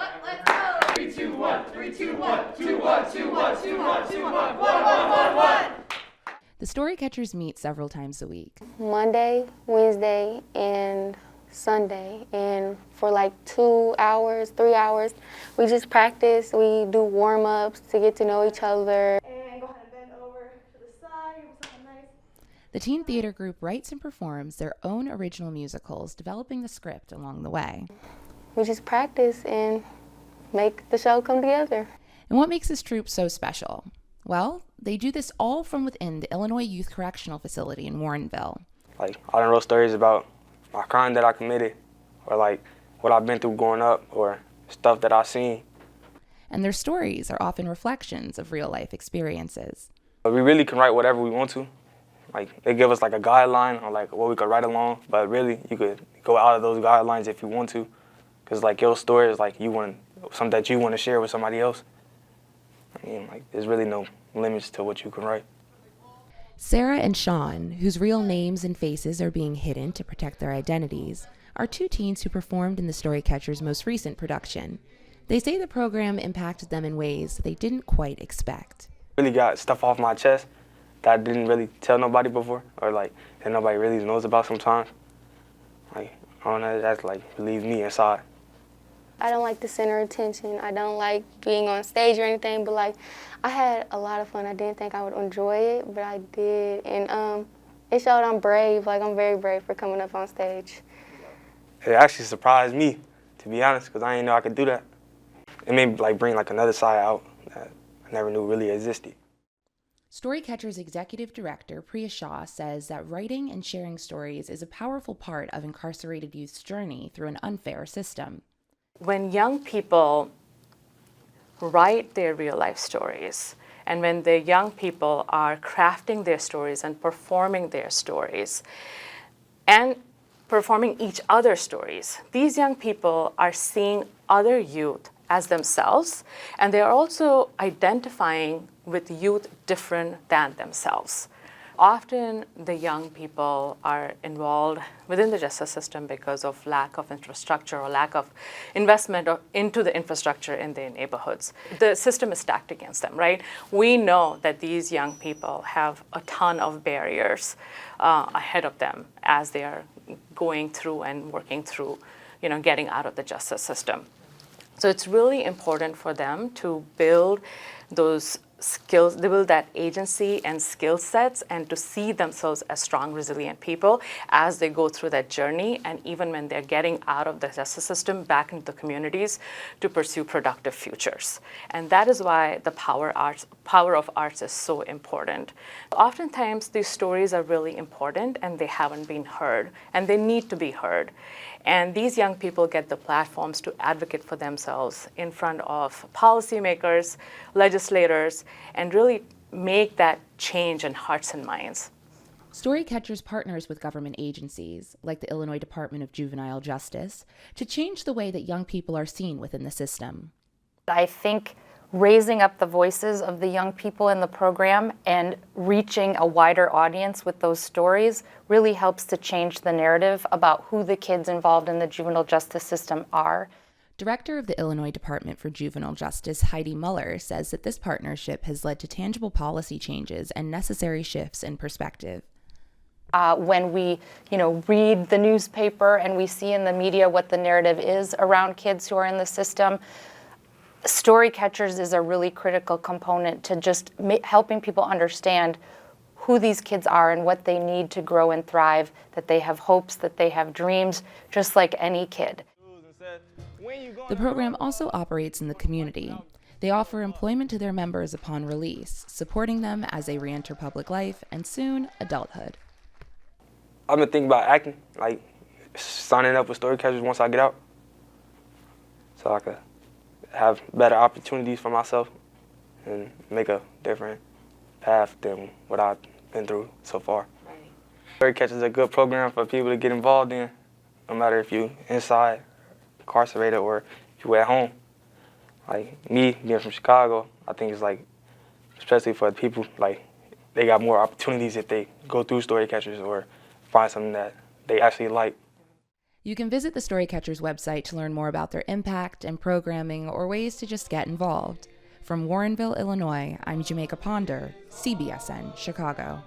up, let's go! 3, 2, 1, 3, 2, 1, 2, 1, 2, 1, 2, 1, 2, 1, 1, 1, 1. The Storycatchers meet several times a week. Monday, Wednesday, and Sunday. And for like 2 hours, 3 hours, we just practice. We do warm-ups to get to know each other. And go ahead and bend over to the side. Give something nice. The teen theater group writes and performs their own original musicals, developing the script along the way. We just practice and make the show come together. And what makes this troupe so special? Well, they do this all from within the Illinois Youth Correctional Facility in Warrenville. Like, I done wrote stories about my crime that I committed, or like what I've been through growing up, or stuff that I've seen. And their stories are often reflections of real-life experiences. But we really can write whatever we want to. Like, they give us like a guideline on like what we could write along, but really you could go out of those guidelines if you want to. Because like your story is like something that you want to share with somebody else. I mean, like, there's really no limits to what you can write. Sarah and Sean, whose real names and faces are being hidden to protect their identities, are two teens who performed in the Storycatchers' most recent production. They say the program impacted them in ways they didn't quite expect. Really got stuff off my chest that I didn't really tell nobody before, or like that nobody really knows about sometimes. Like, I don't know, that's like relieves me inside. I don't like the center of attention. I don't like being on stage or anything, but like, I had a lot of fun. I didn't think I would enjoy it, but I did. And it showed I'm brave. Like, I'm very brave for coming up on stage. It actually surprised me, to be honest, because I didn't know I could do that. It made me like bring like another side out that I never knew really existed. Storycatchers Executive Director Priya Shah says that writing and sharing stories is a powerful part of incarcerated youth's journey through an unfair system. When young people write their real-life stories, and when the young people are crafting their stories and performing their stories, and performing each other's stories, these young people are seeing other youth as themselves, and they are also identifying with youth different than themselves. Often the young people are involved within the justice system because of lack of infrastructure or lack of investment into the infrastructure in their neighborhoods. The system is stacked against them, right? We know that these young people have a ton of barriers ahead of them as they are going through and working through, getting out of the justice system. So it's really important for them to build those skills, they build that agency and skill sets, and to see themselves as strong, resilient people as they go through that journey, and even when they're getting out of the justice system back into the communities to pursue productive futures. And that is why the power of arts is so important. Oftentimes these stories are really important and they haven't been heard, and they need to be heard. And these young people get the platforms to advocate for themselves in front of policymakers, legislators, and really make that change in hearts and minds. Storycatchers partners with government agencies, like the Illinois Department of Juvenile Justice, to change the way that young people are seen within the system. I think raising up the voices of the young people in the program and reaching a wider audience with those stories really helps to change the narrative about who the kids involved in the juvenile justice system are. Director of the Illinois Department for Juvenile Justice, Heidi Muller, says that this partnership has led to tangible policy changes and necessary shifts in perspective. When we, read the newspaper and we see in the media what the narrative is around kids who are in the system, Storycatchers is a really critical component to just helping people understand who these kids are and what they need to grow and thrive, that they have hopes, that they have dreams, just like any kid. The program also operates in the community. They offer employment to their members upon release, supporting them as they re-enter public life and soon adulthood. I've been thinking about acting, like signing up with Storycatchers once I get out, so I could have better opportunities for myself and make a different path than what I've been through so far. Storycatchers is a good program for people to get involved in, no matter if you inside, incarcerated, or if you at home. Like me, being from Chicago, I think it's like, especially for people, like they got more opportunities if they go through Storycatchers or find something that they actually like. You can visit the StoryCatchers website to learn more about their impact and programming or ways to just get involved. From Warrenville, Illinois, I'm Jamaica Ponder, CBSN, Chicago.